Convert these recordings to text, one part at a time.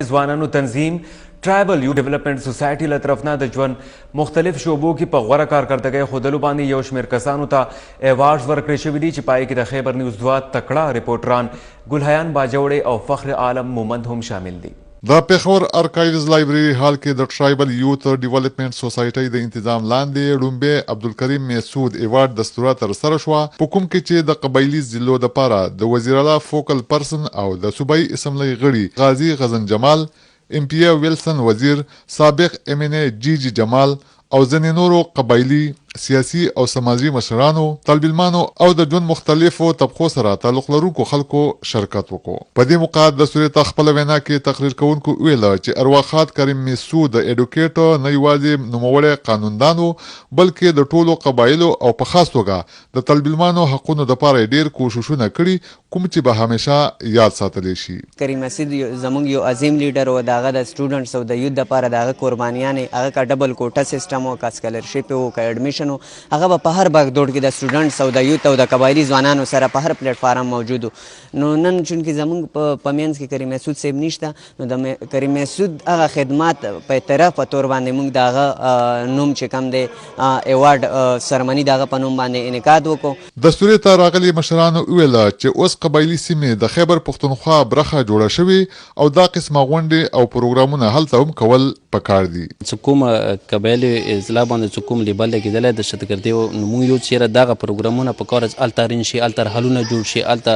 ځوانانو تنظیم ټرایبل یو ډیولپمنٹ سوسایټي له طرف نه د ژوند مختلف شعبو کې په غوره کارکردګۍ ښودلو باندې یو شمېر کسانو ته ایوارډز ورکړل شوي دي چې پای کې د خیبر نیوز 2 تکړه ریپورټران ګلحیان باجوړی او فخر عالم مومند هم شامل دي. د پیښور ارکایوز لایبرری هال کې د ټرایبل یوث ډیولپمنٹ سوسایټي د انتظام لاندې لومبه عبدالکریم میسود ایوارډ دستوره ترسره شوه په کوم کې چې د قبایلي ضلعو دپاره د وزیر اعلی فوکل پرسن او د صوبایي اسمبلی غړي غازي غزن جمال ام پی ویلسن وزیر سابق ام ان اے جی جمال او ځینې نورو قبایلي سیاسي او سماجي مشرانو طالبانو او د ژوند مختلفو طبقو سره تعلق لرونکو خلکو شرکت وکړو. په دې موقع د سوري ته خپل وینا کې تقریر کوونکو ویل چې ارواخات کریم میسود د ایډوکیټر نه یوازې نوموړی قانوندانو بلکې د ټولو قبایلو او په خاص توګه د طالبانو حقونو لپاره ډیر کوششونه کړي کوم چې به همیشه یاد ساتل شي. کریم میسود زموږ یو عظیم لیډر و دغه د سټوډنټس او د یوث لپاره دغه قربانیانې هغه کا ډبل کوټه سیستم او کا سکالرشپ او کا ایډمیشن هغه په هر باغ دوړ کې د سټوډنټس او د یوث او د قبایلی ځوانانو سره په هر پلیټ فارم موجود نو نن چونکې زموږ په مینس کې کریم میسود صاحب نشته نو د کریم میسود هغه خدمات په اعتراف په تور باندې موږ دغه نوم چې کم دی ایوارډ سرمنی دغه په نوم باندې انعقاد وکړو. د سوري ته راغلي مشرانو ویل چې اوس قبایلی سیمې د خیبر پښتونخوا برخه جوړه شوې او دا قسمه غونډې او پروګرامونه هلته هم کول پکار دي. کوم قبایلی اضلاع باندې کوم لیبل کېدلی د شتګردي نو موږ یو چیرې دغه پروګرامونه په کار الته رین شي الته حلونه جوړ شي الته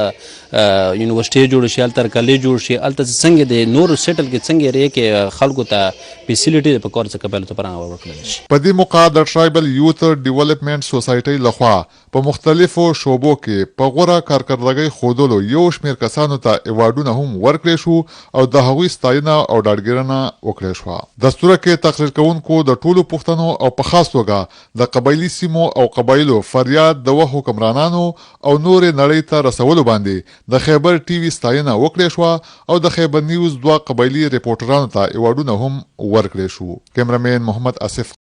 یونیورسيټي جوړ شي الته کالج جوړ شي الته څنګه د نور سیټل کې څنګه ری کې خلکو ته فیسیلیټي په کار څخه قبایل ته پرانه ورکړل شي. په دې موقع د ټرایبل یوث ډیولپمنٹ سوسایټي لخوا په مختلفو شوبو کې په غوره کارکردګۍ ښودلو یو شمېر کسانو ته ایوارډونه هم ورکړل شو او د هغوی ستاینه او ډاډګیرنه وکړل شوه. دستوره کې تقریر کوونکو د ټولو پوښتنو او په خاص توګه د قبایلی سیمو او قبایلو فریاد د حکمرانانو او نورې نړۍ ته رسولو باندې د خیبر ټي وي ستاینه وکړې شوه او د خیبر نیوز 2 قبایلی ریپورټرانو ته ایوارډونه هم ورکړل شو. کیمرامین محمد اسف